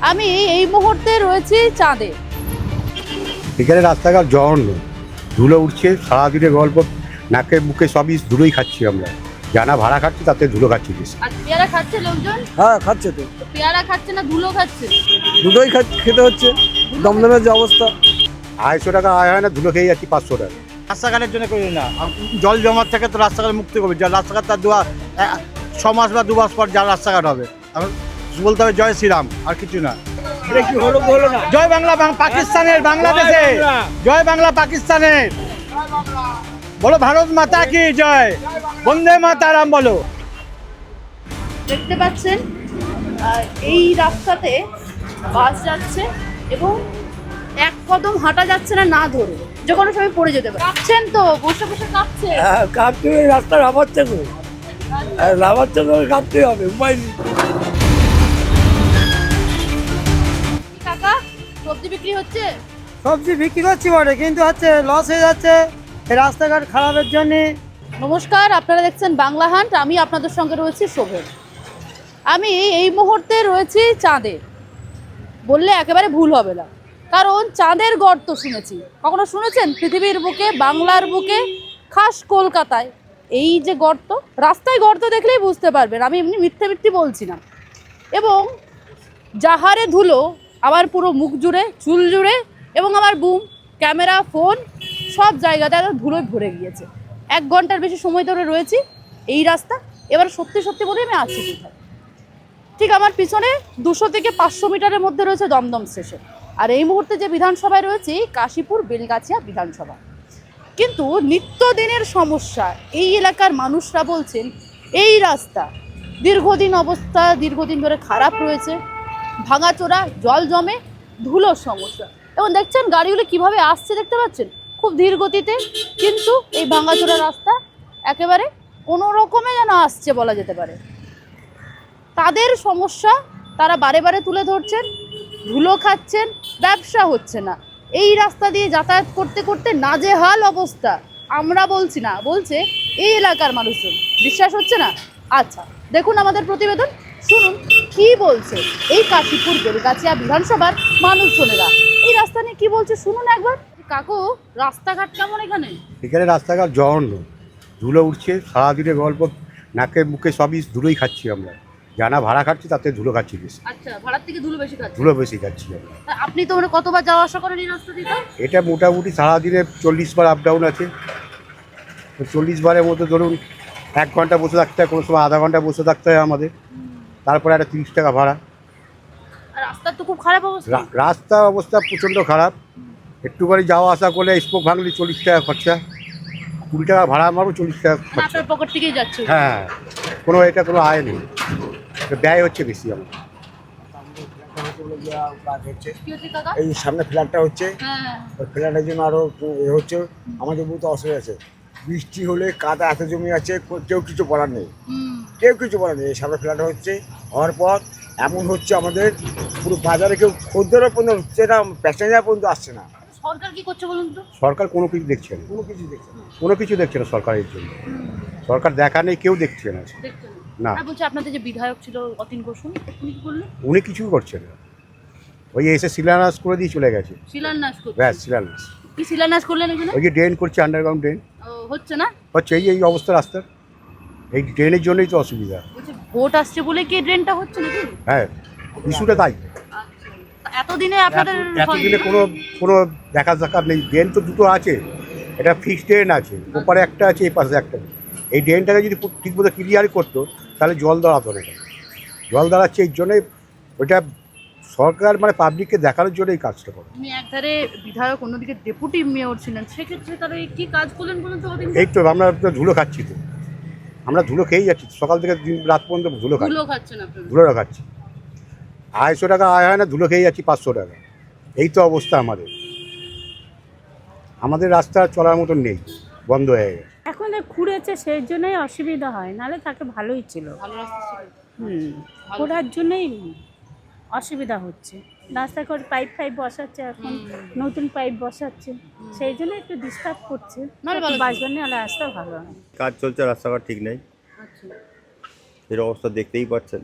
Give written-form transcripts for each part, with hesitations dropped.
আমি এই মুহূর্তে রয়েছি চাঁদে। এখানে রাস্তাঘাট জঘন্য, ধুলো উঠছে সারাদিনে, গল্প নাকে মুখে সবই ধুলোই খাচ্ছি আমরা। জানা ভাড়া খাচ্ছি তাতে ধুলো খাচ্ছি বেশি। আর পেয়ারা খাচ্ছে লোকজন? হ্যাঁ খাচ্ছে তো, পেয়ারা খাচ্ছে না ধুলো খাচ্ছে? দুটোই খেতে হচ্ছে। দমদমের যে অবস্থা, 250 টাকা আয় হয় না, ধুলো খেয়ে যাচ্ছি 500 টাকা। রাস্তাঘাটের জন্য করি না, জল জমার থেকে তো রাস্তাঘাট মুক্তি করবে। যা রাস্তাঘাট তার 6 মাস বা 2 মাস পর যা রাস্তাঘাট হবে। এখন বলতে হবে জয় শ্রীরাম, আর কিছু না। জয় বাংলা, পাকিস্তানের, বাংলাদেশে জয় বাংলা, পাকিস্তানের বলো, ভারত মাতা কি জয়, বন্দে মাতারাম বলো। দেখতে পাচ্ছেন এই রাস্তাতে বাস যাচ্ছে এবং এক কদম হাঁটা যাচ্ছে না, না ধরে যে কোনো সময় পড়ে যেতে পারে। কাঁপছেন তো, বসে বসে কাঁপছে। কাঁপতে রাস্তা রাবাচ্ছে তো, রাবাচ্ছে তো, কাঁপতে হবে, উপায় নেই। কাকা, সবজি বিক্রি হচ্ছে? সবজি বিক্রি করছি বটে, কিন্তু হচ্ছে লস হয়ে যাচ্ছে এই রাস্তাঘাট খারাপের জন্য। নমস্কার, আপনারা দেখছেন বাংলা হান্ট। আমি আপনাদের সঙ্গে রয়েছি শোভন। আমি এই মুহূর্তে রয়েছি চাঁদে, বললে একেবারে ভুল হবে না, কারণ চাঁদের গর্ত শুনেছি। কখনো শুনেছেন পৃথিবীর বুকে, বাংলার বুকে, খাস কলকাতায় এই যে গর্ত, রাস্তায় গর্ত দেখলেই বুঝতে পারবেন আমি এমনি মিথ্যে বলছি না। এবং যাহারে ধুলো আমার পুরো মুখ জুড়ে, চুল জুড়ে, এবং আমার বুম, ক্যামেরা, ফোন সব জায়গাতে ধুলোয় ভরে গিয়েছে। 1 ঘন্টার বেশি সময় ধরে রয়েছি এই রাস্তা। এবার সত্যি সত্যি বলে আমি আছি কোথায়। ঠিক আমার পিছনে 200 থেকে 500 মিটারের মধ্যে রয়েছে দমদম স্টেশন। আর এই মুহূর্তে যে বিধানসভায় রয়েছে কাশীপুর বেলগাছিয়া বিধানসভা। কিন্তু নিত্যদিনের সমস্যা এই এলাকার মানুষরা বলছেন এই রাস্তা দীর্ঘদিন ধরে খারাপ রয়েছে, ভাঙাচোরা, জল জমে, ধুলোর সমস্যা। এবং দেখছেন গাড়িগুলো কিভাবে আসছে, দেখতে পাচ্ছেন খুব ধীর গতিতে, কিন্তু এই ভাঙাচোরা রাস্তা একেবারে কোনো রকমে যেন আসছে বলা যেতে পারে। তাদের সমস্যা তারা বারে বারে তুলে ধরছেন, ধুলো খাচ্ছেন, ব্যবসা হচ্ছে না। এই রাস্তা দিয়ে যাতায়াত করতে করতে নাজেহাল অবস্থা। আমরা বলছি না, বলছে এই এলাকার মানুষজন। বিশ্বাস হচ্ছে না? আচ্ছা, দেখুন আমাদের প্রতিবেদন, শুনুন কি বলছে এই কাশীপুর বেলগাছিয়া বিধানসভার মানুষজনেরা। এই রাস্তা নিয়ে কি বলছে শুনুন একবার। কাকু, রাস্তাঘাট কেমন এখানে? এখানে রাস্তাঘাট জঘন্য, ধুলো উঠছে সারাদিনে, গল্প নাকে মুখে সবই ধুলোই খাচ্ছি আমরা। জানা ভাড়া খাচ্ছি তাতে ধুলো খাচ্ছি বেশি। আচ্ছা, ভাড়ার থেকে ধুলো বেশি খাচ্ছে? ধুলো বেশি খাচ্ছি আমরা। আপনি তো কতবার যাওয়া আসা করেন এই রাস্তা দিয়ে? এটা মোটামুটি সারাদিনে 40 বার আপ ডাউন আছে। তো 40 বারের মধ্যে ধরুন 1 ঘন্টা বসে থাকতে হয়, কোনো সময় আধা ঘন্টা বসে থাকতে হয় আমাদের। তারপরে একটা 30 টাকা ভাড়া। আর রাস্তার তো খুব খারাপ অবস্থা। রাস্তার অবস্থা প্রচণ্ড খারাপ। একটুখানি যাওয়া আসা করলে স্পোক ভাঙলে 40 টাকা খরচা, 20 টাকা ভাড়া মারবো, 40 টাকা খরচা। আপনার পকেট থেকেই যাচ্ছে? হ্যাঁ, এটা কোনো আয় নেই, ব্যয় হচ্ছে বেশি আমার। কাজ হচ্ছে, কি হচ্ছে কাকা? এই সামনে ফ্ল্যাটটা হচ্ছে, হ্যাঁ, ওই ফ্ল্যাটের জন্য আরো হচ্ছে। আমাদের বহুত অসুবিধা আছে, বৃষ্টি হলে কাদা এত জমি আছে, কেউ কিছু বলার নেই, কেউ কিছু বলার নেই। এই সামনে ফ্ল্যাট হচ্ছে, হওয়ার পর এমন হচ্ছে আমাদের পুরো বাজারে কেউ খদ্দেরও পর্যন্ত হচ্ছে না, প্যাসেঞ্জার পর্যন্ত আসছে না। সরকার কি করছে বলুন তো? সরকার কোনো কিছু দেখছে না, কোনো কিছু দেখছে না। কোনো কিছু দেখছে না সরকারের জন্য। সরকার দেখা নেই, কেউ দেখছে না। দেখছে না। আর বলছে আপনাদের যে বিধায়ক ছিল অতীন ঘোষ, উনি কি করলেন? উনি কিছুই করছে না, ওই এসে শিলান্যাস করে দিয়ে চলে গেছে। শিলান্যাস করছে? ব্যাস, শিলান্যাস। কি শিলান্যাস করলেন এখানে? ওই যে ড্রেন করছে, আন্ডারগ্রাউন্ড ড্রেন হচ্ছে না? হচ্ছে, এই অবস্থা রাস্তার, এই ড্রেনের জন্যই তো অসুবিধা। বলছে ভোট আসছে বলে কি ড্রেনটা হচ্ছে নাকি? হ্যাঁ, ইস্যুটা তাই। এতদিনে আপনাদের এতদিনে কোনো দেখা নেই। ড্রেন তো দুটো আছে, এটা ফিক্সড ড্রেন আছে, ওপারে একটা আছে, এই পাশে একটা। এই ড্রেনটাকে যদি ঠিকমতো ক্লিয়ার করতো তাহলে জল দাঁড়াতো না। জল দাঁড়াচ্ছে এই জন্যে, ওইটা সরকার মানে পাবলিককে দেখানোর জন্য এই কাজটা করে। উনি একধারে বিধায়ক, অন্যদিকে ডেপুটি মেয়র ছিলেন, সেক্ষেত্রে তারা কি কাজ করলেন বলুন তো? এই তো আমরা তো ধুলো খাচ্ছি, তো আমরা ধুলো খেয়েই যাচ্ছি সকাল থেকে রাত পর্যন্ত, ধুলো খাচ্ছি। ধুলো খাচ্ছেন আপনারা? ধুলো খাচ্ছি, 250 টাকা আয় হয় না, ধুলো খেয়ে যাচ্ছি 500 টাকা। এই তো অবস্থা আমাদের রাস্তা চলার মতন নেই, বন্ধ হয়ে গেছে। এখন খুঁড়েছে সেই জন্যই অসুবিধা হয়, নাহলে তাকে ভালোই ছিল। ভালো রাস্তা ছিল। খোঁড়ার জন্যই অসুবিধা হচ্ছে। রাস্তা করে পাইপ বসাচ্ছে, এখন নতুন পাইপ বসাচ্ছে, সেই জন্য একটু ডিস্টার্ব করছে। বাসবানি নাহলে রাস্তা ভালো হয়। কাজ চলছে, রাস্তাঘাট ঠিক নেই, আচ্ছা, এর অবস্থা দেখতেই পাচ্ছেন।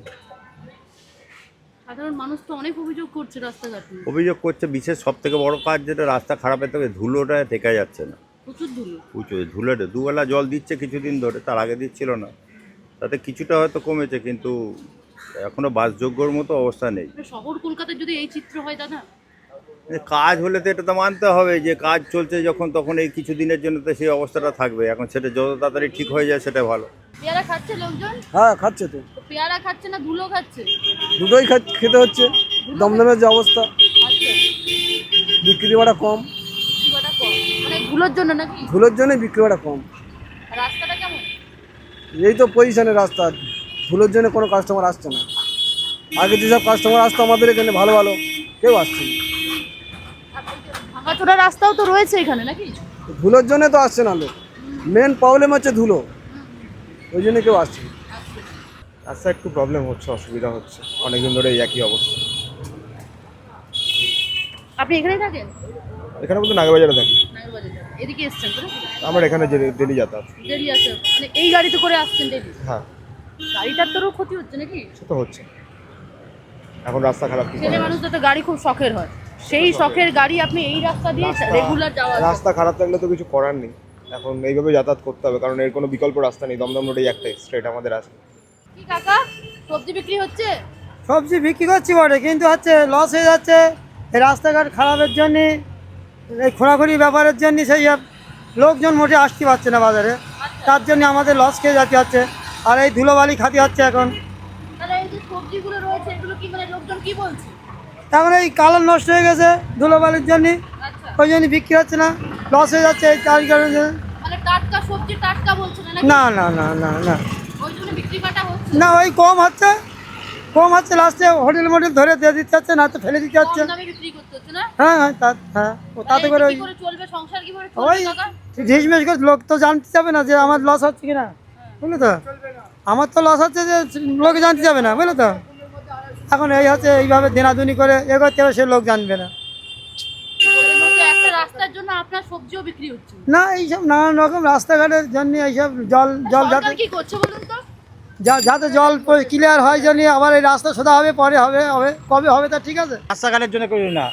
আর সাধারণ মানুষ তো অনেক অভিযোগ করছে রাস্তাঘাট নিয়ে। অভিযোগ করছে, বিশেষ সব থেকে বড় কাজ যেটা রাস্তা খারাপের থেকে ধুলোটা টেকা যাচ্ছে না। প্রচুর ধুলো। প্রচুর ধুলোটা, দুবেলা জল দিচ্ছে কিছুদিন ধরে, তার আগে দিচ্ছিল না, তাতে কিছুটা হয়তো কমেছে, কিন্তু এখনো বাসযোগ্যর মতো অবস্থা নেই। শহর কলকাতায় যদি এই চিত্র হয় দাদা, কাজ হলে তো এটা তো মানতে হবে যে কাজ চলছে যখন, তখন এই কিছু দিনের জন্য তো সেই অবস্থাটা থাকবে। এখন সেটা যত তাড়াতাড়ি ঠিক হয়ে যায় সেটা ভালো। পেয়ারা খাচ্ছে লোকজন? হ্যাঁ খাচ্ছে তো, তো পেয়ারা খাচ্ছে না ধুলো খাচ্ছে? দুটোই খেতে হচ্ছে। দমদমের যে অবস্থা, আচ্ছা, বিক্রি বাড়া কম, কটা কম মানে ধুলোর জন্য নাকি? ধুলোর জন্য বিক্রি বাড়া কম। আর রাস্তাটা কেমন? এই তো পজিশনের রাস্তা, ধুলোর জন্য কোনো কাস্টমার আসছে না। আগে যেসব কাস্টমার আসতো আমাদের এখানে ভালো ভালো, কেউ আসছে না। ভাঙাচোরা রাস্তাও তো রয়েছে এখানে নাকি? ধুলোর জন্য তো আসছে না লোক, মেন প্রবলেম হচ্ছে ধুলো, ওই জন্য কেউ আসছে না। রাস্তা একটু প্রবলেম হচ্ছে, অসুবিধা হচ্ছে, অনেকদিন ধরে এই একই অবস্থা। আপনি এখানেই থাকেন? এখানে বলতে নাগবাজারে থাকি, নাগরবাজারে। এদিকে এসছেন তো নাকি? আমার এখানে ডেলি যাতায়াত। দেরি আছে মানে এই গাড়িতে করে আসছেন ডেলি? হ্যাঁ, গাড়িটার তোরও ক্ষতি হচ্ছে নাকি? সে তো হচ্ছে, এখন রাস্তা খারাপ। কি ছেলে মানুষদের তো গাড়ি খুব শখের হয়, সেই শখের গাড়ি আপনি এই রাস্তা দিয়ে রেগুলার যাওয়া আসা রাস্তা খারাপ থাকলে তো কিছু করার নেই, এখন এইভাবে যাতায়াত করতে হবে, কারণ এর কোনো বিকল্প রাস্তা নেই। দমদম রোডেই একটা স্ট্রেট আমাদের আছে। কি কাকা, সবজি বিক্রি হচ্ছে? সবজি বিক্রি করছি বটে, কিন্তু হচ্ছে লস হয়ে যাচ্ছে এই রাস্তাঘাট খারাপের জন্যে, এই খোঁড়াখুড়ি ব্যাপারের জন্য সেই সব লোকজন মোটে আসতে পারছে না বাজারে, তার জন্য আমাদের লস খেয়ে যেতে হচ্ছে। আর এই ধুলোবালি খাতে হচ্ছে এখন। তাহলে এই যে সবজিগুলো রয়েছে এগুলো কি মানে লোকজন কি বলছে? এখন এই কালার নষ্ট হয়ে গেছে ধুলোবালির জন্য, আচ্ছা, ওই জন্য বিক্রি হচ্ছে না, লস হয়ে যাচ্ছে এই চার কারণে। মানে টাটকা সবজি টাটকা বলছে না নাকি? না না না না না ওই জন্য বিক্রি কাটা হচ্ছে না, ওই কম হচ্ছে লাস্টে হোটেল মোটেল ধরে দিয়ে দিতে হচ্ছে, না তো ফেলে দিতে হচ্ছে। কম দামে বিক্রি করতে হচ্ছে না? হ্যাঁ হ্যাঁ তাতে করে তাহলে ওই কি করে চলবে সংসার, কি করে ওই চলবে কাকা? ঝিসমিস করে লোক তো জানতে যাবে না যে আমার লস হচ্ছে কিনা, বুঝলে তো? আমার তো লস হচ্ছে যে লোকে জানতে যাবে না, বুঝলে তো? এখন এই হচ্ছে এইভাবে দেনাদুনি করে এগোতে হবে, সে লোক জানবে না। তো একটা রাস্তার জন্য আপনার সবজিও বিক্রি হচ্ছে না, এইসব নানান রকম রাস্তাঘাটের জন্য এইসব জল যাতে সরকার কি করছে বলুন তো? যাতে জল ক্লিয়ার হয় জন্য আবার এই রাস্তা সোজা হবে, পরে হবে কবে হবে তা ঠিক আছে। রাস্তাঘাটের জন্য করি না,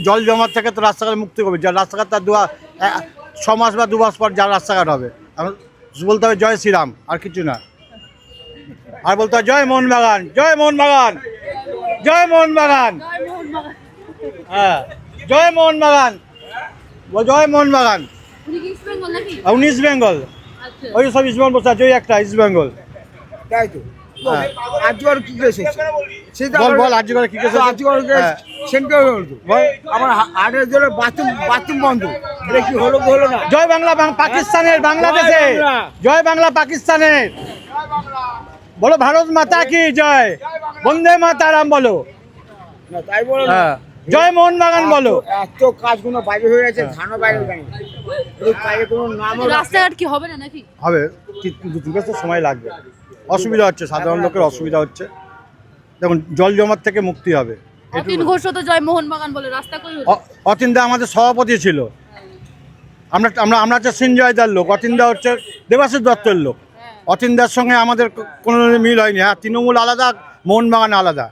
জল জমার থেকে তো রাস্তাঘাট মুক্তি করবে। যা রাস্তাঘাট তার 6 মাস বা 2 মাস পর যা রাস্তাঘাট হবে। এখন বলতে হবে জয় শ্রীরাম, আর কিছু না। আর বলতে হবে জয় মোহনবাগান, জয় মোহনবাগান, জয় মোহনবাগান, হ্যাঁ জয় মোহনবাগান, জয় মোহনবাগান। উনি কি ইস্ট বেঙ্গল নাকি? ইস্ট বেঙ্গল, আচ্ছা, ওই সব ইস্ট বেঙ্গল বসে আছে, ওই একটা ইস্ট বেঙ্গল। তাই তো হ্যাঁ। আজকের কি কেস হচ্ছে? বল আজ করে কি কেস হয়েছে? আজকের কেস হ্যাঁ। সেন্টার হলো তো। আমার হাটের জন্য বাথরুম বন্ধ, এটা কি হলো না? জয় বাংলা, পাকিস্তানের, বাংলাদেশে জয় বাংলা। জয় বাংলা, পাকিস্তানের বলো, ভারত মাতা কি জয়, বন্দে মাতারাম বলো, না তাই বলো না। হ্যাঁ জয় মোহনবাগান বলো। এত কাজগুলো বাইরে হয়ে গেছে, ধানও বাইরে গেছে, এই কাজে কোনো নামও রাস্তাঘাট কি হবে না নাকি? হবে, 2 বছর সময় লাগবে। অসুবিধা হচ্ছে, সাধারণ লোকের অসুবিধা হচ্ছে। দেখুন জল জমার থেকে মুক্তি হবে। অতীন ঘোষ তো জয় মোহনবাগান বলে, রাস্তা কই হলো? অতীন দা আমাদের সভাপতি ছিল। আমরা হচ্ছে সিনজয়দার লোক, অতীন দা হচ্ছে দেবাশিস দত্তের লোক। অতীন দার সঙ্গে আমাদের কোনো মিল হয়নি। হ্যাঁ, তৃণমূল আলাদা, মোহনবাগান আলাদা।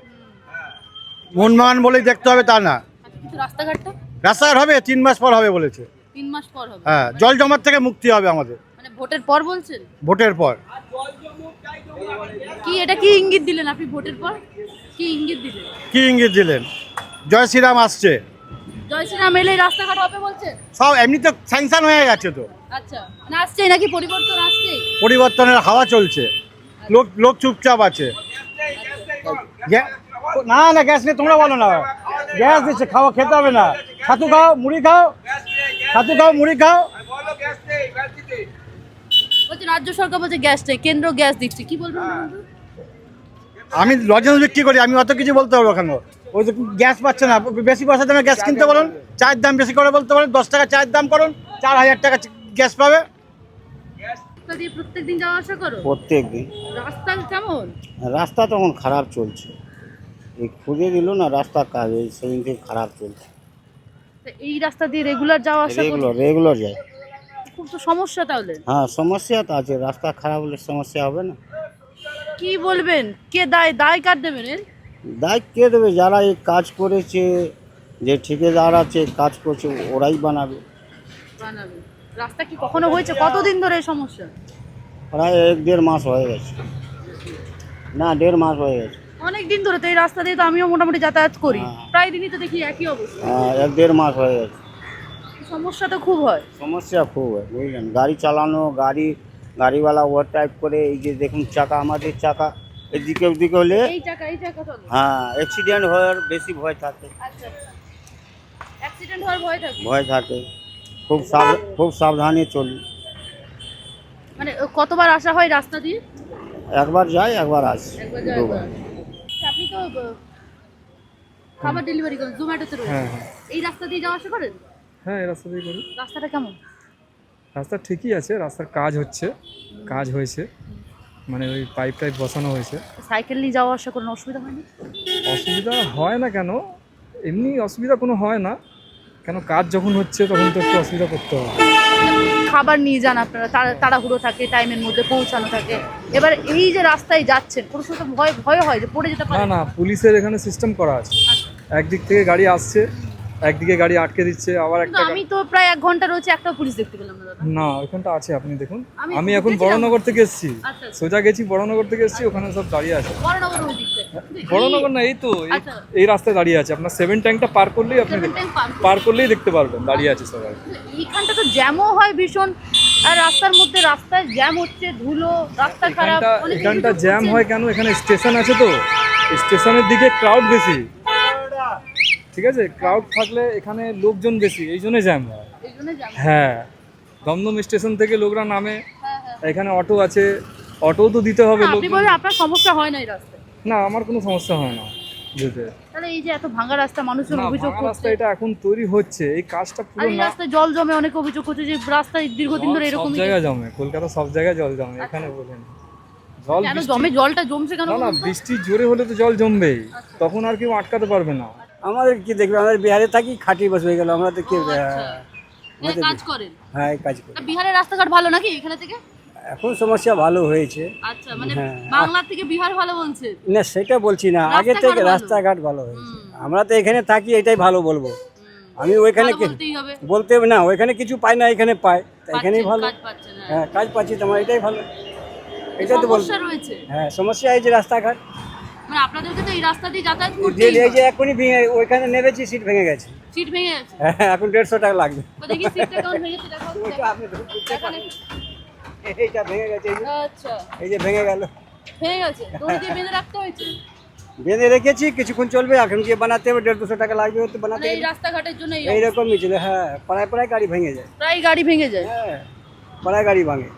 মোহনবাগান বলেই দেখতে হবে তা না। কিন্তু রাস্তাঘাটটা রাস্তাঘাট হবে 3 মাস পর হবে বলেছে। 3 মাস পর হবে? হ্যাঁ, জল জমার থেকে মুক্তি হবে আমাদের মানে ভোটের পর বলছেন? ভোটের পর। কি এটা কি ইঙ্গিত দিলেন আপনি ভোটের পর? কি ইঙ্গিত দিলেন? কি ইঙ্গিত দিলেন? জয় শ্রীরাম আসছে, জয় শ্রীরাম এলে রাস্তাঘাট হবে বলছেন? সব এমনি তো স্যাংশন হয়ে গেছে তো। আচ্ছা, না আসছেই নাকি, পরিবর্তন আসছেই? পরিবর্তনের হাওয়া চলছে, লোক চুপচাপ আছে। না না গ্যাস নেই, তোমরা বলো না। গ্যাস দিচ্ছে, খেতে হবে না। ছাতু খাও, মুড়ি খাও, মুড়ি খাও। বলছে রাজ্য সরকার বলছে গ্যাস নেই, কেন্দ্র গ্যাস দিচ্ছে, কি বলবেন বলুন তো? আমি লজেন্স বিক্রি করি, আমি অত কিছু বলতে পারবো কেন? ওই যে গ্যাস পাচ্ছে না, বেশি পয়সা দামে গ্যাস কিনতে বলুন, চায়ের দাম বেশি করে বলতে পারেন, 10 টাকা চায়ের দাম করুন, 4000 টাকা গ্যাস পাবে। রাস্তা দিয়ে প্রত্যেকদিন যাওয়া আসা করো? প্রত্যেক দিন। রাস্তা কেমন? রাস্তা তখন খারাপ চলছে, এই খুঁজে দিল না রাস্তার কাজ, এই সেদিন থেকে খারাপ চলছে। তো এই রাস্তা দিয়ে রেগুলার যাওয়া আসা করো? রেগুলার যায়। খুব তো সমস্যা তাহলে। হ্যাঁ সমস্যা তো আছে, রাস্তা খারাপ হলে সমস্যা হবে না। কি বলবেন, কে দায় কার দেবেন এর? দায়িত্ব কে দেবে? যারা এই কাজ করেছে, যে ঠিকাদার আছে কাজ করছে, ওরাই বানাবে। বানাবে। রাস্তা কি কখনো হয়েছে? কতদিন ধরে এই সমস্যা? প্রায় 1-1.5 মাস হয়ে গেছে। না, 1.5 মাস হয়ে গেছে। অনেক দিন ধরে তো এই রাস্তা দিয়ে তো আমিও মোটামুটি যাতায়াত করি, প্রায় দিনই তো দেখি একই অবস্থা। 1-1.5 মাস হয়ে গেছে। সমস্যা তো খুব হয়। সমস্যা খুব হয়, বুঝলেন। গাড়ি চালানো, গাড়িওয়ালা ওভারটেক করে, এই যে দেখুন চাকা, আমাদের চাকা এদিকে ওদিকে হলে এই চাকা চলে। হ্যাঁ, অ্যাক্সিডেন্ট হওয়ার বেশি ভয় থাকে। আচ্ছা, অ্যাক্সিডেন্ট হওয়ার ভয় থাকে। খুব সাবধানে চলি। মানে কতবার আসা হয় রাস্তা দিয়ে? একবার যাই, একবার আসি, একবার যায়, দুবার। আপনি তো খাবার ডেলিভারি করেন, জোম্যাটোতে রয়েছে। এই রাস্তা দিয়ে যাওয়া আসা করেন? হ্যাঁ, এই রাস্তা দিয়ে করি। রাস্তাটা কেমন? রাস্তা ঠিকই আছে, রাস্তার কাজ হয়েছে, মানে ওই পাইপ বসানো হয়েছে। সাইকেল নিয়ে যাওয়া আসা কোনো অসুবিধা হয়নি? অসুবিধা হয় না কেন, এমনি অসুবিধা কোনো হয় না কেন, কাজ যখন হচ্ছে তখন তো একটু অসুবিধা করতে হবে। খাবার নিয়ে যান আপনারা, তাড়াহুড়ো থাকে, টাইমের মধ্যে পৌঁছানো থাকে। এবার এই যে রাস্তায় যাচ্ছেন, কোনো সময় ভয় হয় যে পড়ে যেতে পারে? না, পুলিশের এখানে সিস্টেম করা আছে। একদিক থেকে গাড়ি আসছে, একদিকে গাড়ি আটকে দিচ্ছে, আবার একটা আমি তো প্রায় 1 ঘন্টা রয়েছে, একটা পুলিশ দেখতে পেলাম না দাদা। না, ওইখানটা আছে, আপনি দেখুন। আমি আমি এখন দেখেছিলাম। বড়নগর থেকে এসেছি, আচ্ছা। সোজা গেছি বড়নগর থেকে এসেছি, ওখানে সব দাঁড়িয়ে আছে। বড়নগর ওই দিকটা। বড়নগর না, এই তো আচ্ছা। এই রাস্তায় দাঁড়িয়ে আছে। আপনার 7 ট্যাঙ্কটা পার করলেই আপনি পার করলেই দেখতে পারবেন, দাঁড়িয়ে আছে সবাই। এইখানটা তো জ্যামও হয় ভীষণ, আর রাস্তার মধ্যে রাস্তায় জ্যাম হচ্ছে, ধুলো, রাস্তা খারাপ। এখানটা জ্যাম হয় কেন? এখানে স্টেশন আছে তো, স্টেশনের দিকে ক্রাউড বেশি, ঠিক আছে। ক্রাউড থাকলে এখানে লোকজন বেশি, এই জন্য জ্যাম হয়। হ্যাঁ, দমদম স্টেশন থেকে লোকরা নামে, এখানে অটো আছে, অটোও তো দিতে হবে। আপনি বলেন আপনার সমস্যা হয় না এই রাস্তায়? না, আমার কোনো সমস্যা হয় না বুঝতে। তাহলে এই যে এত ভাঙা রাস্তা, মানুষজন অভিযোগ রাস্তা করছে, এটা এখন তৈরি হচ্ছে, এই কাজটা আর পুরো এই না। রাস্তায় জল জমে, অনেক অভিযোগ করছে যে রাস্তায় দীর্ঘদিন ধরে সব এরকম জায়গায় জমে, কলকাতা সব জায়গায় জল জমে, এখানে বলেন জল কেন জমে? জলটা জমছে কেন? না, বৃষ্টি জোরে হলে তো জল জমবেই, তখন আর কেউ আটকাতে পারবে না। আমাদের কি দেখবে, আমাদের বিহারে থাকি, খাটি বস হয়ে গেল, আমরা তো কি কাজ করেন? হ্যাঁ, কাজ করি। বিহারের রাস্তাঘাট ভালো নাকি এখানে থেকে? এখন সমস্যা ভালো হয়েছে। আচ্ছা, মানে বাংলা থেকে বিহার ভালো বলছে না, সেটা বলছি না, আগে থেকে রাস্তাঘাট ভালো হয়েছে। আমরা তো এখানে থাকি, এটাই ভালো বলবো। আমি ওইখানে বলতে হবে না, ওইখানে কিছু পাই না, এখানে পাই, এখানেই ভালো। হ্যাঁ, কাজ পাচ্ছি, তোমার এটাই ভালো, এটা তো বলছি। হ্যাঁ, সমস্যা এই যে রাস্তাঘাট, মানে আপনাদেরকে তো এই রাস্তা দিয়ে যাতায়াত করতে এই যে এখনই ভেঙে, ওইখানে নেমেছি, সিট ভেঙে গেছে। সিট ভেঙে গেছে? হ্যাঁ, এখন 150 টাকা লাগবে। দেখি সিটটা কেমন ভেঙেছে, দেখাও। এইটা ভেঙে গেছে, আচ্ছা, এই যে ভেঙে গেল, ভেঙে গেছে, দড়ি দিয়ে বেঁধে রাখতে হয়েছে। বেঁধে রেখেছি, কিছুক্ষণ চলবে, এখন গিয়ে বানাতে হবে, 150-200 টাকা লাগবে তো বানাতে। এই রাস্তাঘাটের জন্য এইরকমই ছিল। হ্যাঁ, প্রায় গাড়ি ভেঙে যায়, প্রায় গাড়ি ভেঙে যায়। হ্যাঁ, প্রায় গাড়ি ভাঙে।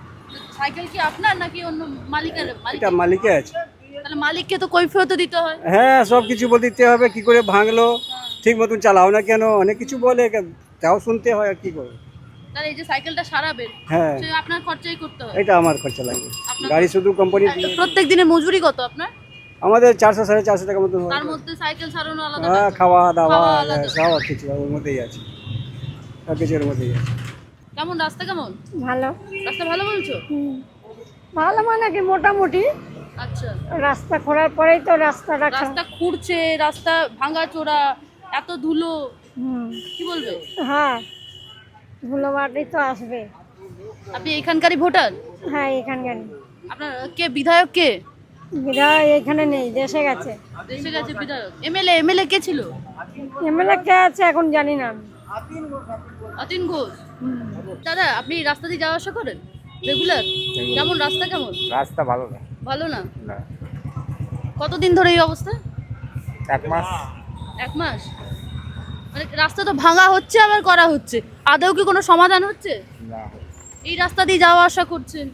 সাইকেল কি আপনার নাকি অন্য মালিকের? এটা মালিকে আছে। তাহলে মালিককে তো কৈফিয়ত দিতে হয়। হ্যাঁ, সব কিছু বলে দিতে হবে, কি করে ভাঙলো, ঠিক মতন চালাও না কেন, অনেক কিছু বলে, তাও শুনতে হয়, আর কি করবে। তাহলে এই যে সাইকেলটা সারাবেন, হ্যাঁ, সে আপনার খরচাই করতে হয়। এটা আমার খরচা লাগবে, গাড়ি শুধু কোম্পানি। প্রত্যেক দিনের মজুরি কত আপনার? আমাদের 400-450 টাকা মতন। তার মধ্যে সাইকেল সারানো আলাদা, হ্যাঁ, খাওয়া দাওয়া আলাদা। সব কিছু ওর মধ্যেই আছে, সব কিছুর মধ্যেই আছে। কেমন রাস্তা? কেমন ভালো রাস্তা? ভালো বলছো? ভালো মানে কি, মোটামুটি। আচ্ছা, রাস্তা খোঁড়ার পরেই তো রাস্তাটা রাস্তা খুঁড়ছে, রাস্তা ভাঙা চোরা, এত ধুলো, কি বলবে? হ্যাঁ, ধুলোবালি তো আসবে। আপনি এখানকারই ভোটার? হ্যাঁ, এখানকার। আপনার কে বিধায়ক? কে বিধায়ক এখানে নেই, দেশে গেছে। দেশে গেছে বিধায়ক। এমএলএ কে ছিল? এমএলএ কে আছে এখন জানি না। অতীন ঘোষ। দাদা, আপনি রাস্তা দিয়ে যাওয়া আসা করেন রেগুলার? কেমন রাস্তা? কেমন রাস্তা ভালো না। ভালো না? কতদিন ধরে এই অবস্থা? 1 মাস। 1 মাস? মানে রাস্তা তো ভাঙা হচ্ছে, আবার করা হচ্ছে, আদৌ কি কোনো সমাধান হচ্ছে? না, এই রাস্তা দিয়ে যাওয়া আসা করছেন,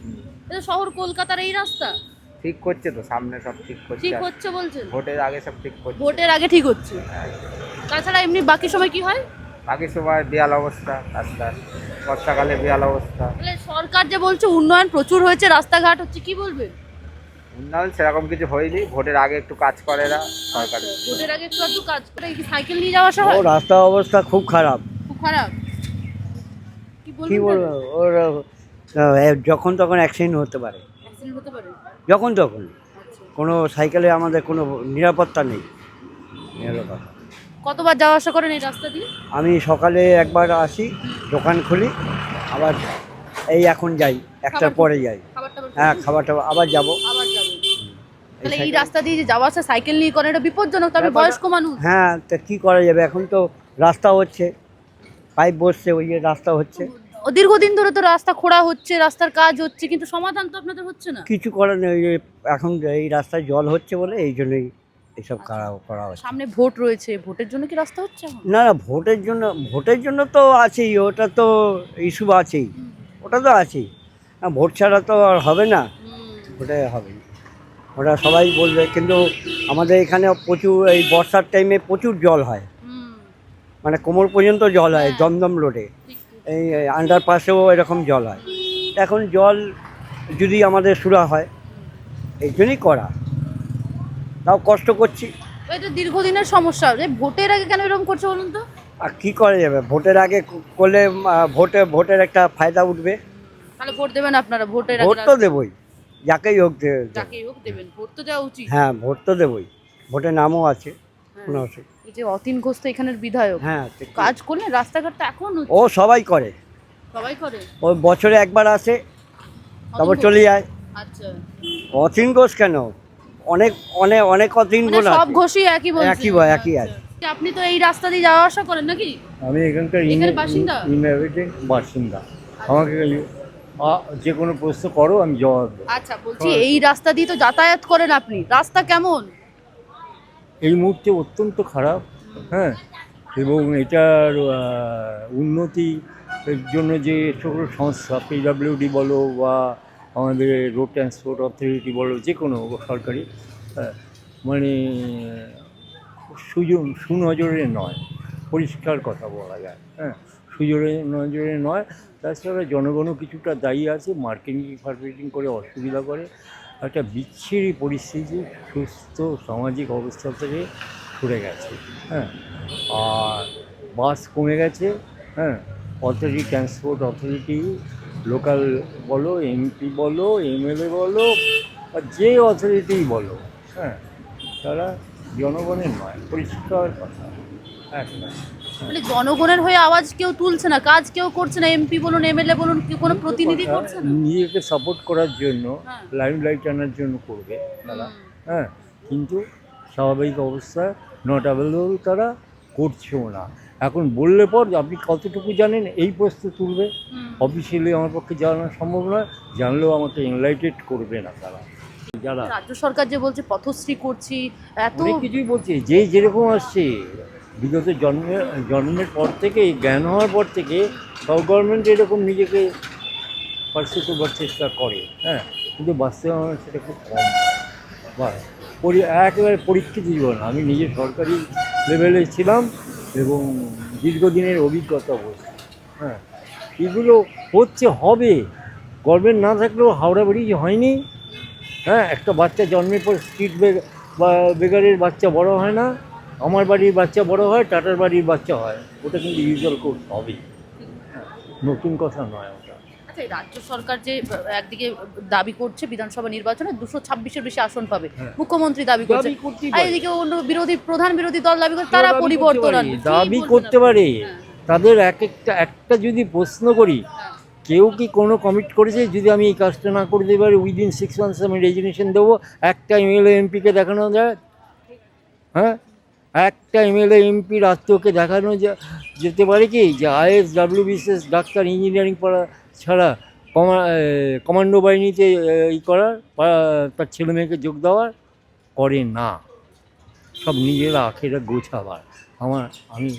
এটা শহর কলকাতার এই রাস্তা ঠিক করছে তো, সামনে সব ঠিক করছে। ঠিক হচ্ছে বলছেন? ভোটের আগে সব ঠিক করছে। ভোটের আগে ঠিক হচ্ছে, তাছাড়া এমনি বাকি সময় কি হয়? বাকি সময় বেহাল অবস্থা রাস্তার, বর্ষাকালে বেহাল অবস্থা। তাহলে সরকার যে বলছে উন্নয়ন প্রচুর হয়েছে, রাস্তাঘাট হচ্ছে, কি বলবে? উন্নয়ন সেরকম কিছু হয়নি, ভোটের আগে একটু কাজ করে না সরকার। ভোটের আগে একটু কাজ করে। কি সাইকেল নিয়ে যাওয়া আসা হয়? রাস্তার অবস্থা খুব খারাপ। খুব খারাপ? কি বলবো, ওর যখন তখন অ্যাক্সিডেন্ট হতে পারে, অ্যাক্সিডেন্ট হতে পারে যখন তখন। কোনো সাইকেলে আমাদের কোনো নিরাপত্তা নেই। এলো কথা। কতবার যাওয়া আসা করেন এই রাস্তা দিয়ে? আমি সকালে একবার আসি, দোকান খুলি, আবার এই এখন যাই, একটার পরে যাই। হ্যাঁ, খাবারটা আবার যাব। আবার যাবেন। তাহলে এই রাস্তা দিয়ে যে যাওয়া আসা সাইকেল নিয়ে করেন, এটা বিপজ্জনক। তবে বয়স্ক মানুষ। হ্যাঁ, তা কী করা যাবে, এখন তো রাস্তা হচ্ছে, পাইপ বসছে, ওই যে রাস্তা হচ্ছে। দীর্ঘদিন ধরে তো রাস্তা খোঁড়া হচ্ছে, রাস্তার কাজ হচ্ছে, কিন্তু সমাধান তো আপনাদের হচ্ছে না। কিছু করার নেই, ওই যে এখন এই রাস্তায় জল হচ্ছে বলে এই জন্যই এসব করা হচ্ছে। সামনে ভোট রয়েছে, ভোটের জন্য কি রাস্তা হচ্ছে এখন? না না, ভোটের জন্য তো আছেই, ওটা তো ইস্যু আছেই, ওটা তো আছেই। না, ভোট ছাড়া তো আর হবে না, ওটাই হবে না। ওটা সবাই বলবে, কিন্তু আমাদের এখানে প্রচুর এই বর্ষার টাইমে প্রচুর জল হয়, মানে কোমর পর্যন্ত জল হয় দমদম রোডে, এই আন্ডারপাসেও এরকম জল হয়। এখন জল যদি আমাদের সুরা হয়, এই জন্যই করা, তাও কষ্ট করছি। এটা দীর্ঘদিনের সমস্যা। যে ভোটের আগে কেন এরকম করছে বলুন তো? আর কী করা যাবে, ভোটের আগে করলে ভোটের একটা ফায়দা উঠবে। তাহলে ভোট দেবেন আপনারা? ভোটের ভোট তো দেবই, যাকেই হোক যাকেই হোক দেবেন, ভোট তো দেওয়া উচিত। হ্যাঁ, ভোট তো দেবই, ভোটের নামও আছে, কোনো অসুবিধা। এই যে অতীন ঘোষ তো এখানের বিধায়ক, হ্যাঁ, কাজ করলে রাস্তাঘাট তো এখন হচ্ছে। ও সবাই করে, সবাই করে। ও বছরে একবার আসে, তারপর অতীন চলে যায়। আচ্ছা, অতীন ঘোষ কেন, অনেক অনেক অনেক অতীন মানে ঘোষ সব আছে। ঘোষই একই বলছে। একই আছে। আপনি তো এই রাস্তা দিয়ে যাওয়া আসা করেন নাকি? আমি এখানকার এখানে বাসিন্দা? ইনহ্যাবিটেন্ট বাসিন্দা। আমাকে যে কোনো প্রশ্ন করো, আমি জবাব দেবো। আচ্ছা, বলছি এই রাস্তা দিয়ে তো যাতায়াত করেন আপনি, রাস্তা কেমন? এই মুহূর্তে অত্যন্ত খারাপ, হ্যাঁ, এবং এটার উন্নতি এর জন্য যে সকল সংস্থা, পিডব্লিউডি বলো বা আমাদের রোড ট্রান্সপোর্ট অথরিটি বলো, যে কোনো সরকারি, মানে সুনজরে নয়, পরিষ্কার কথা বলা যায়। হ্যাঁ, নজরে নয়। তাছাড়া জনগণও কিছুটা দায়ী আছে, মার্কেটিং করে অসুবিধা করে, একটা বিচ্ছিরি পরিস্থিতি সুস্থ সামাজিক অবস্থা থেকে সরে গেছে। হ্যাঁ, আর বাস কমে গেছে। হ্যাঁ, ট্রান্সপোর্ট অথরিটি, লোকাল বলো, এমপি বলো, এমএলএ বলো, আর যে অথরিটিই বলো, হ্যাঁ, তারা জনগণের নয়, পরিষ্কার কথা একটা। মানে জনগণের হয়ে আওয়াজ কেউ তুলছে না, কাজ কেউ করছে না, এমপি বলুন, এমএলএ বলুন, কেউ কোনো প্রতিনিধি করছে না। নিজেকে সাপোর্ট করার জন্য, হ্যাঁ। লাইমলাইট আনার জন্য করবে তারা, হ্যাঁ, কিন্তু স্বাভাবিক অবস্থায় নট অ্যাভেলেবল, তারা করছেও না। এখন বললে পর আপনি কতটুকু জানেন এই প্রশ্ন তুলবে, অফিসিয়ালি আমার পক্ষে জানা সম্ভব নয়, জানলেও আমাকে এনলাইটেড করবে না তারা। যারা রাজ্য সরকার যে বলছে পথশ্রী করছি, এত অনেক কিছুই বলছে, যে যেরকম আসছে, বিগত জন্মের পর থেকে, জ্ঞান হওয়ার পর থেকে সব গভর্নমেন্ট এরকম নিজেকে পার্সু করবার চেষ্টা করে, হ্যাঁ, কিন্তু বাস্তবে আমার সেটা খুব কম বা একেবারে পরীক্ষিত জীবন। আমি নিজে সরকারি লেভেলে ছিলাম এবং দীর্ঘদিনের অভিজ্ঞতা বলছি। হ্যাঁ, এগুলো হচ্ছে, হবে, গভর্নমেন্ট না থাকলেও হাওড়া ব্রিজ হয়নি। হ্যাঁ, একটা বাচ্চা জন্মের পর স্ট্রিট বেগারের বাচ্চা বড় হয় না, আমার বাড়ির বাচ্চা বড় হয়, টাটার বাড়ির বাচ্চা হয়, ওটা কিন্তু ইউজুয়াল কোর্স হবেই, নতুন কথা নয় ওটা। আচ্ছা, রাজ্য সরকার যে একদিকে দাবি করছে বিধানসভা নির্বাচনে 226-এর বেশি আসন পাবে, মুখ্যমন্ত্রী দাবি করছে, আর এদিকে অন্য প্রধান বিরোধী দল দাবি করছে তারা পরিবর্তন আনবে। দাবি করতে পারে, তাদের একটা যদি প্রশ্ন করি, কেউ কি কোনো কমিট করেছে যদি আমি এই কাজটা না করতে পারি উইদিন 6 months আমি রেজিগনেশন দেবো? একটা এমএলএ এমপিকে দেখানো যায়? হ্যাঁ, একটা এমএলএ এমপি রাষ্ট্রকে দেখানো যেতে পারে কি যে আইএস ডাব্লিউবিসিএস ডাক্তার ইঞ্জিনিয়ারিং পড়া ছাড়া কমান্ডো বাহিনীতে ই করার, তার ছেলে মেয়েকে যোগ দেওয়ার? করে না, সব নিজেরা আখেরা গোছাবার। আমি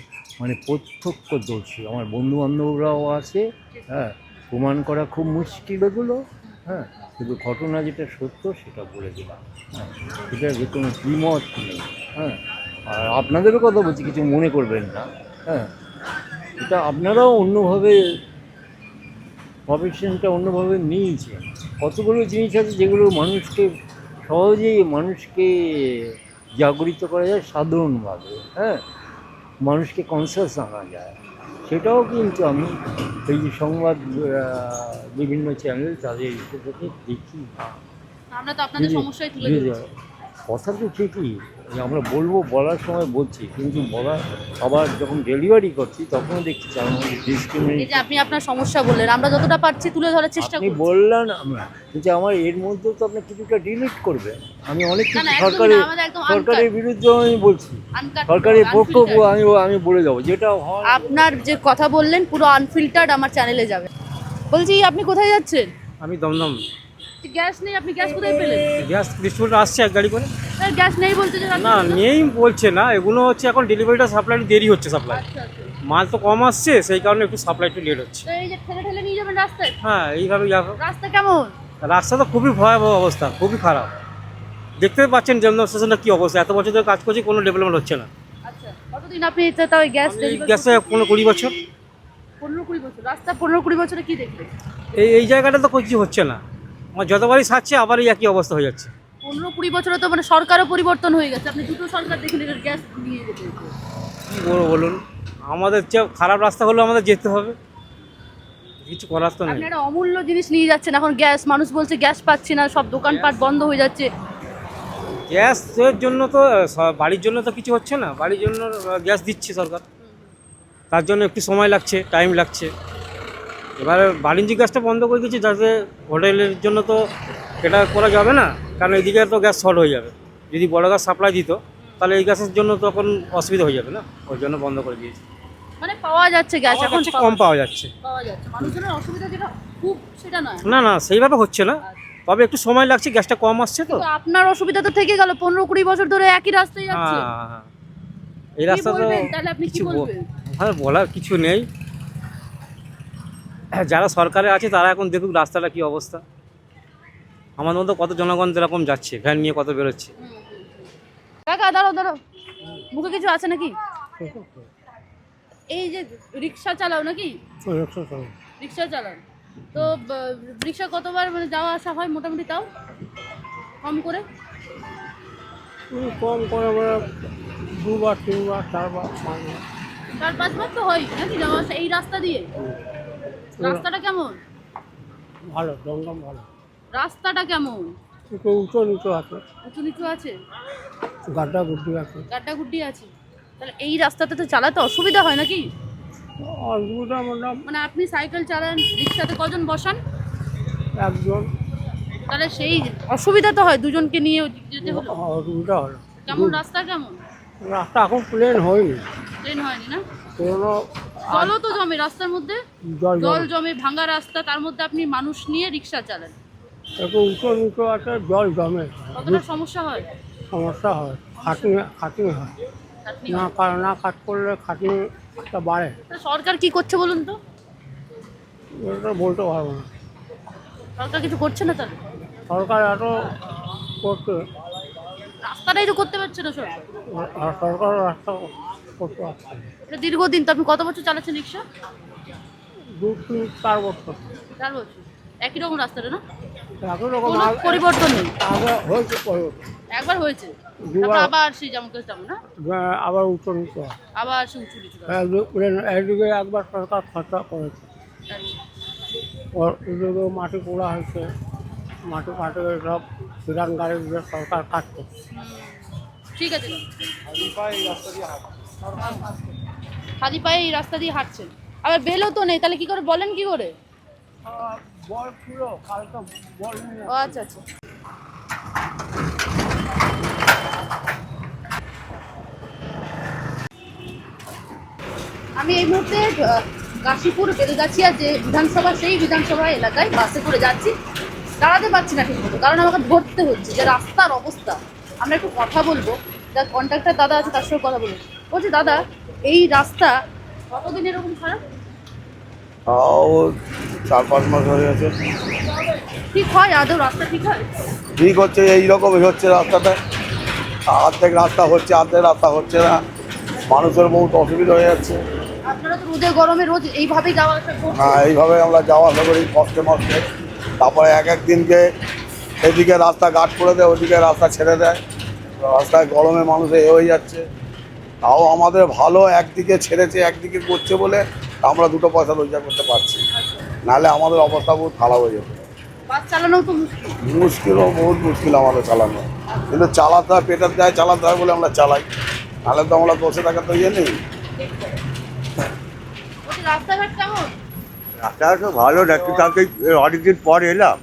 মানে প্রত্যক্ষদর্শী, আমার বন্ধুবান্ধবরাও আছে। হ্যাঁ, প্রমাণ করা খুব মুশকিল এগুলো। হ্যাঁ, কিন্তু ঘটনা যেটা সত্য সেটা বলে দিলাম। হ্যাঁ, এটা যে কোনো দ্বিমত নেই। হ্যাঁ, আর আপনাদেরও কথা বলছি, কিছু মনে করবেন না। হ্যাঁ, এটা আপনারাও অন্যভাবে প্রফেশনটা অন্যভাবে নিয়েছেন। কতগুলো জিনিস আছে যেগুলো সহজেই মানুষকে জাগরিত করা যায় সাধারণভাবে। হ্যাঁ, মানুষকে কনসাস আনা যায়, সেটাও কিন্তু আমি এই যে সংবাদ বিভিন্ন চ্যানেল তাদের দেখি না। আমরা তো আপনাদের সমস্যাই তুলে ধরছি। কথা তো ঠিকই, আমরা বলার সময় বলছি, কিন্তু আবার যখন ডেলিভারি করছি তখনও দেখছি তার মধ্যে ডিসক্রিমিনেট। এই যে আপনি আপনার সমস্যা বললেন, আমরা যতটা পারছি তুলে ধরার চেষ্টা আপনি করছি। বললেন আমরা, কিন্তু আমার এর মধ্যে তো আপনি কিছুটা ডিলিট করবে। আমি অনেক না, কিছু না, একদমই না, আমাদের একদম সরকারের বিরুদ্ধে আমি বলছি, Uncut, সরকারের পক্ষ unfiltered। আমি বলে যাবো যেটা হয়। আপনার যে কথা বললেন পুরো আনফিল্টার্ড আমার চ্যানেলে যাবে। বলছি আপনি কোথায় যাচ্ছেন? আমি দমদম গ্যাস নেই, আপনি গ্যাস কোথায় পেলেন? গ্যাস ডিস্ট্রিবিউটার আসছে এক গাড়ি করে। গ্যাস নেই বলতে যে না নেই বলছে না, এগুলো হচ্ছে এখন ডেলিভারিটা সাপ্লাই দেরি হচ্ছে। সাপ্লাই আচ্ছা, আচ্ছা। মাল তো কম আসছে, সেই কারণে একটু সাপ্লাই একটু লেট হচ্ছে। তো এই যে ঠেলে ঠেলে নিয়ে যাবেন রাস্তায়? হ্যাঁ এইভাবেই যাবো। রাস্তা কেমন? রাস্তা তো খুবই ভয়াবহ অবস্থা, খুবই খারাপ। দেখতে পাচ্ছেন জলদম স্টেশনটা কী অবস্থা, এত বছর ধরে কাজ করছি কোনো ডেভেলপমেন্ট হচ্ছে না। আচ্ছা, কতদিন আপনি তাও গ্যাস এই গ্যাসে 15-20 বছর। 15-20 বছর রাস্তা, 15-20 বছরে কি দেখলেন? এই জায়গাটা তো কিছু হচ্ছে না, আমার যতবারই সারছে আবার এই একই অবস্থা হয়ে যাচ্ছে। 15-20 বছরে তো মানে সরকারও পরিবর্তন হয়ে গেছে, আপনি দুটো সরকার দেখে নিলেন গ্যাস নিয়ে যেতে। কী বলবো বলুন, আমাদের যে খারাপ রাস্তা হলো আমাদের যেতে হবে, কিছু করার তো নেই। আপনি একটা অমূল্য জিনিস নিয়ে যাচ্ছেন, এখন গ্যাস মানুষ বলছে গ্যাস পাচ্ছি না, সব দোকানপাট বন্ধ হয়ে যাচ্ছে। গ্যাসের জন্য তো বাড়ির জন্য তো কিছু হচ্ছে না, বাড়ির জন্য গ্যাস দিচ্ছে সরকার, তার জন্য একটু সময় লাগছে, টাইম লাগছে। এবারে বাণিজ্যিক গ্যাসটা বন্ধ করে দিচ্ছে, যাতে হোটেলের জন্য তো এটা করা যাবে না, কারণ এইদিকে তো গ্যাস শর্ট হয়ে যাবে। যদি বড় গ্যাস সাপ্লাই দিত তাহলে এই গ্যাসের জন্য তখন অসুবিধা হয়ে যাবে না, ওই জন্য বন্ধ করে দিয়েছে। মানে পাওয়া যাচ্ছে গ্যাস এখন, কম পাওয়া যাচ্ছে। পাওয়া যাচ্ছে, মানুষজনের অসুবিধা যেটা খুব সেটা নয়। না না সেইভাবে হচ্ছে না, তবে একটু সময় লাগছে, গ্যাসটা কম আসছে তো। কিন্তু আপনার অসুবিধা তো থেকে গেল, 15-20 বছর ধরে একই রাস্তায় যাচ্ছে। হ্যাঁ, এই রাস্তা তো তাহলে আপনি কি কিছু বলবেন? হ্যাঁ বলার কিছু নেই। যারা সরকারে আছে তারা এখন দেখুক রাস্তাটা কি অবস্থা। আমাদের মতো কত জনগণ এরকম যাচ্ছে, ভ্যান নিয়ে কত বেরোচ্ছে। কাকা দাঁড়াও দাঁড়াও, মুখে কিছু আছে নাকি? এই যে রিক্সা চালাও নাকি? রিক্সা চালান তো রিক্সা কতবার মানে যাওয়া আসা হয় মোটামুটি, তাও কম করে? কম করে আমরা 2বার 3বার 4বার 5বার 4-5 বার তো হয় নাকি যাওয়া আসা এই রাস্তা দিয়ে? রাস্তাটা কেমন? ভালো, দমদম ভালো। রাস্তাটা কেমন? একটু উঁচু নিচু আছে, উঁচু নিচু আছে, গাড্ডা গুড্ডি আছে। গাড্ডাগুড্ডি আছে। তাহলে এই রাস্তাতে তো চালাতে অসুবিধা হয় নাকি? অসুবিধা মানে আপনি সাইকেল চালান, রিক্সাতে কজন বসান? একজন। তাহলে সেই অসুবিধা তো হয়, দুজনকে নিয়ে যেতে হলো। অসুবিধা হলো। কেমন রাস্তা কেমন? রাস্তা এখন প্লেন হয়নি, ট্রেন হয়নি না? পুরোনো জলও তো জমে রাস্তার মধ্যে, জল জল জমে, ভাঙা রাস্তা, তার মধ্যে আপনি মানুষ নিয়ে রিক্সা চালান, একটু উঁচু নিচু আছে, জল জমে, কতটা সমস্যা হয়? সমস্যা হয়, খাটনি হয়। খাটনি না না কাজ করলে খাটনিটা বাড়ে। তা সরকার কি করছে বলুন তো? এটা বলতে পারবো না, সরকার কিছু করছে না। তাহলে সরকার এত করছে, রাস্তাটাই তো করতে পারছে না সরকার। আর সরকার রাস্তা করতে পারছে না। এটা দীর্ঘদিন তো, আপনি কত বছর চালাচ্ছেন রিক্সা? 2-3-4 বছর। 4 বছর একই রকম রাস্তাটা না? একই রকম কোনো পরিবর্তন নেই? আগে হয়েছে পরিবর্তন, একবার হয়েছে, দুবার। তারপর আবার সেই যেমন তেমন না, আবার উঁচু নিচু হয়। আবার সে উঁচু নিচু রাস্তা। একদিকে একবার সরকার খরচা করেছে, আচ্ছা। ওর এদিকে মাটি পোড়া হয়েছে, মাটি ফাটে সব সিরান গাড়ি দিয়ে সরকার কাজ করছে। ঠিক আছে, খালি পায়ে এই রাস্তা দিয়ে হাঁটছেন, আবার বেলও তো নেই, তাহলে কি করে বলেন কি করে? বল ছিল কালকে, বল নেই। ও আচ্ছা আচ্ছা। আমি এই মুহূর্তে কাশীপুর বেলগাছিয়া যে বিধানসভা, সেই বিধানসভা এলাকায় বাসে করে যাচ্ছি, দাঁড়াতে পারছি না ঠিক মতো, কারণ আমাকে ধরতে হচ্ছে। যে রাস্তার অবস্থা, আমরা একটু কথা বলবো, যার কন্ট্রাক্টর দাদা আছে তার সঙ্গে কথা বলবো। বলছি দাদা, এই রাস্তা কতদিন এরকম খারাপ? 4-5 মাস হয়ে গেছে। ঠিক হয় আদৌ রাস্তা ঠিক হয়? ঠিক হচ্ছে, এইরকমই হচ্ছে রাস্তাটা, অর্ধেক রাস্তা হচ্ছে, অর্ধেক রাস্তা হচ্ছে না, মানুষের বহুত অসুবিধা হয়ে যাচ্ছে। আপনারা তো রোদে গরমে রোজ এইভাবেই যাওয়া আসা করছেন। হ্যাঁ, এইভাবে আমরা যাওয়া আসা করি কষ্টে মষ্টে। তারপরে এক দিনকে এদিকে রাস্তা গার্ড করে দেয়, ওদিকে রাস্তা ছেড়ে দেয়, রাস্তায় গরমে মানুষ এ হয়ে যাচ্ছে। তাও আমাদের ভালো, একদিকে ছেড়েছে একদিকে করছে বলে আমরা দুটো পয়সা রোজগার করতে পারছি, নাহলে আমাদের অবস্থা বহুত খারাপ হয়ে যেত। বাস চালানো তো মুশকিল। মুশকিলও বহুত মুশকিল আমাদের চালানো, কিন্তু চালাতে হয়, পেটের দায় চালাতে হয় বলে আমরা চালাই, তাহলে তো আমরা বসে থাকার তো ইয়ে নেই। বলছি রাস্তাঘাট কেমন? রাস্তাঘাট তো ভালো ডাক্তার, কালকে অনেকদিন পর এলাম,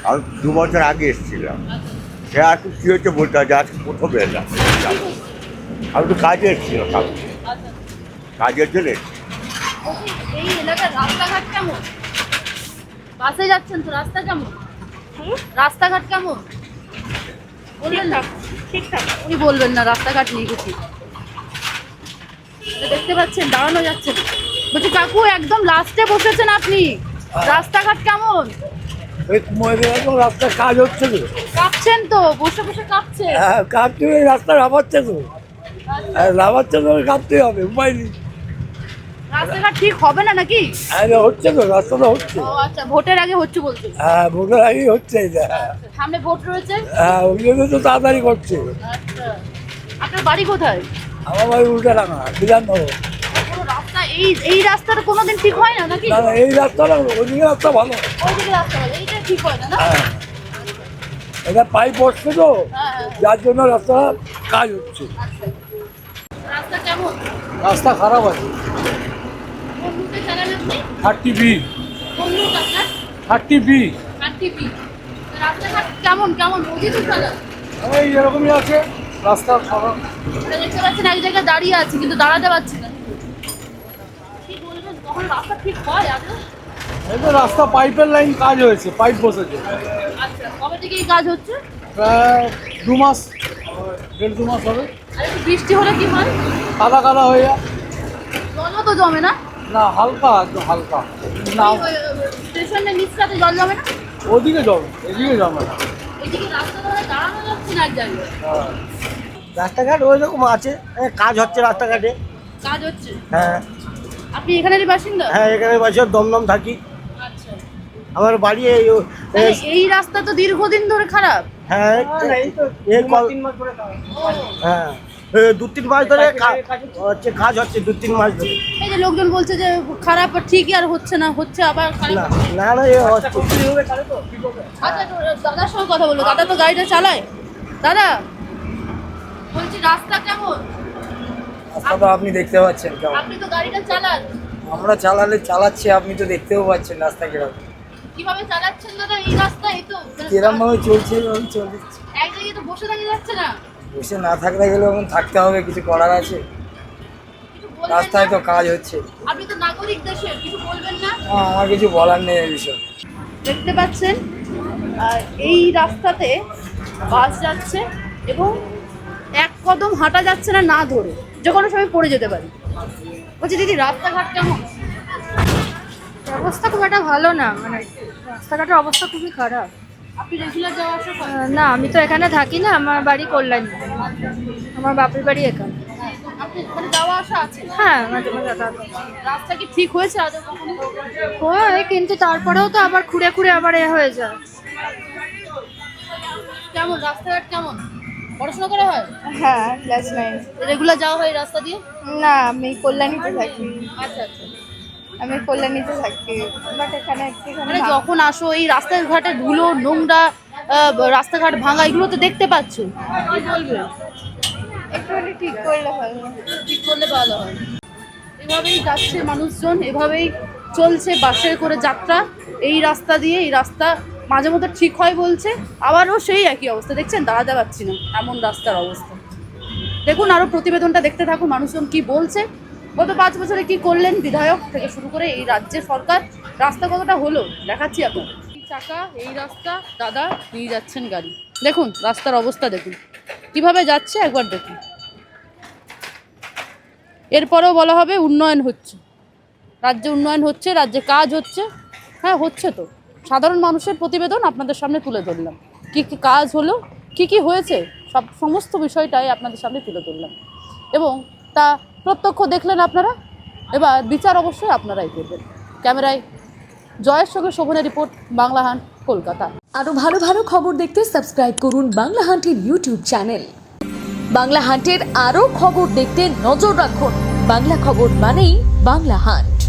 আমি 2 বছর আগে এসেছিলাম। সে আর কী হচ্ছে বলতে হয় যে আজকে প্রথম এলাম। আমি তো কাজে এসেছিলাম, কাজের জন্য এসেছি। বলছি এই এলাকার রাস্তাঘাট কেমন? বাসে যাচ্ছেন তো, রাস্তা কেমন? রাস্তাঘাট কেমন বলবেন না? ঠিকঠাক উনি বলবেন না, রাস্তাঘাট নিয়ে গেছি। দেখতে পাচ্ছেন দাঁড়ানো যাচ্ছে না। বলছি কাকু একদম লাস্টে বসেছেন আপনি, রাস্তাঘাট কেমন? রাস্তার কাজ হচ্ছে তো, কাঁপছেন তো, বসে বসে কাঁপছেন। হ্যাঁ কাঁপতে রাস্তা নামাচ্ছে তো, নামাচ্ছে তো কাঁপতে হবে, উপায় নেই। রাস্তাঘাট ঠিক হবে না নাকি? হচ্ছে তো, রাস্তাটা হচ্ছে। ও আচ্ছা, ভোটের আগে হচ্ছে বলছেন? হ্যাঁ ভোটের আগেই হচ্ছে এটা। সামনে ভোট রয়েছে। হ্যাঁ ওই জন্য তো তাড়াতাড়ি করছে। আচ্ছা, আপনার বাড়ি কোথায়? আমার বাড়ি উল্টাডাঙ্গা, বিধাননগর। কোনো রাস্তা এই রাস্তাটা কোনোদিন ঠিক হয় না নাকি? না না, এই রাস্তাটা ওইদিকে রাস্তা ভালো। ওইদিকে রাস্তা ভালো, এইটা ঠিক হয় না না? হ্যাঁ এটা পাইপ বসছে তো, হ্যাঁ, হ্যাঁ। যার জন্য রাস্তা কাজ হচ্ছে। আচ্ছা। রাস্তা কেমন? রাস্তা খারাপ আছে। কোন রুটে চালান আপনি? 30B, কোন রুট আপনার? 30B। 30B। রাস্তাঘাট কেমন কেমন রোজই তো চালান? এই এরকমই আছে রাস্তা খারাপ। আমরা দেখতে পাচ্ছেন এক জায়গায় দাঁড়িয়ে আছি, কিন্তু দাঁড়াতে পারছি না। কি বলবেন, কখন রাস্তা ঠিক হয় আদৌ? এই তো রাস্তা পাইপের লাইন কাজ হয়েছে, পাইপ বসেছে। আচ্ছা, কবে থেকে এই কাজ হচ্ছে? প্রায় 2 মাস, 1.5-2 মাস হবে। আর একটু বৃষ্টি হলে কি হয়? কাদা কাদা হয়ে যায়। জলও তো জমে না? না হালকা, একদম হালকা। না স্টেশনের নিচটাতে জল জমে না? ওদিকে জমে, এদিকে জমে না। এদিকে রাস্তা ধরে দাঁড়ানো যাচ্ছে না এক জায়গায়। রাস্তাঘাট ওই রকম আছে, কাজ হচ্ছে রাস্তাঘাটে। কাজ হচ্ছে? হ্যাঁ আপনি এখানেরই বাসিন্দা? হ্যাঁ এখানে বছর দমদম থাকি, আচ্ছা। আমার বাড়ি তাহলে এই রাস্তা তো দীর্ঘদিন ধরে খারাপ। হ্যাঁ এই 3 মাস ধরে হ্যাঁ 2-3 মাস ধরে হচ্ছে, কাজ হচ্ছে 2-3 মাস ধরে। এই যে লোকজন বলছে যে খারাপ, আর ঠিকই আর হচ্ছে না, হচ্ছে আবার খারাপ। না না এ হচ্ছে। আচ্ছা, দাদার সঙ্গে কথা বলবো, দাদা তো গাড়িটা চালায়। দাদা বলছি রাস্তা কেমন? রাস্তা তো আপনি দেখতে পাচ্ছেন কেমন, আপনি তো গাড়িটা চালান। আমরা চালাচ্ছি, আপনি তো দেখতেও পাচ্ছেন রাস্তা কিরকম, কিভাবে চালাচ্ছেন দাদা এই রাস্তা? এই তো কিরকম ভাবে চলছে ওই চলছে। এক জায়গায় তো বসে থাকা যাচ্ছে না। বসে না থাকতে গেলে এখন থাকতে হবে, কিছু করার আছে। কিছু বলবেন রাস্তায় না? তো কাজ হচ্ছে। আপনি তো নাগরিক দেশের, কিছু বলবেন না? আমার কিছু বলার নেই এই বিষয়ে। দেখতে পাচ্ছেন এই রাস্তাতে বাস যাচ্ছে এবং এক কদম হাঁটা যাচ্ছে না, না ধরে, যে কোনো সময় পড়ে যেতে পারি। বলছি দিদি রাস্তাঘাট কেমন? অবস্থা খুব একটা ভালো না, মানে রাস্তাঘাটের অবস্থা খুবই খারাপ। আপনি রেগুলার যাওয়া আসা করেন? না আমি তো এখানে থাকি না, আমার বাড়ি কল্যাণী, আমার বাপের বাড়ি এখানে। আপনি ওখানে যাওয়া আসা আছে? হ্যাঁ মাঝে মাঝে যাতায়াত করি। রাস্তা কি ঠিক হয়েছে আদৌ কখনো? হয় কিন্তু তারপরেও তো আবার খুঁড়ে খুঁড়ে আবার এ হয়ে যায়। কেমন রাস্তাঘাট কেমন? পড়াশোনা করা হয়? হ্যাঁ ক্লাস 9। রেগুলার যাওয়া হয় রাস্তা দিয়ে? না আমি কল্যাণীতে থাকি, আচ্ছা আচ্ছা। আমি কল্যাণীতে থাকি, বাট এখানে মানে যখন আসো এই রাস্তাঘাটে ধুলো, নোংরা, রাস্তাঘাট ভাঙা, এগুলো তো দেখতে পাচ্ছ, কি বলবে? একটুখানি ঠিক করলে ভালো। ঠিক করলে ভালো হয়। এভাবেই যাচ্ছে মানুষজন, এভাবেই চলছে বাসে করে যাত্রা এই রাস্তা দিয়ে। এই রাস্তা মাঝে মধ্যে ঠিক হয় বলছে, আবারও সেই একই অবস্থা। দেখছেন দাঁড়াতে পারছি না, এমন রাস্তার অবস্থা। দেখুন আরও প্রতিবেদনটা দেখতে থাকুন, মানুষজন কি বলছে। গত 5 বছরে কি করলেন বিধায়ক থেকে শুরু করে এই রাজ্যের সরকার, রাস্তা কতটা হলো দেখাচ্ছি আপনাদের। এই চাকা, এই রাস্তা, দাদা নিয়ে যাচ্ছেন গাড়ি। দেখুন রাস্তার অবস্থা দেখুন কিভাবে যাচ্ছে, একবার দেখুন। এরপরেও বলা হবে উন্নয়ন হচ্ছে, রাজ্যে উন্নয়ন হচ্ছে, রাজ্যে কাজ হচ্ছে। হ্যাঁ হচ্ছে তো, সাধারণ মানুষের প্রতিবেদন আপনাদের সামনে তুলে ধরলাম। কী কী কাজ হলো, কী কী হয়েছে, সমস্ত বিষয়টাই আপনাদের সামনে তুলে ধরলাম এবং তা প্রত্যক্ষ দেখলেন আপনারা। এবার বিচার অবশ্যই আপনারাই করবেন। ক্যামেরায় জয়ের সঙ্গে শোভনের রিপোর্ট, বাংলাহান, কলকাতা। আরও ভালো ভালো খবর দেখতে সাবস্ক্রাইব করুন বাংলা হান্টের ইউটিউব চ্যানেল। বাংলা হান্টের আরও খবর দেখতে নজর রাখুন। বাংলা খবর মানেই বাংলা হান্ট।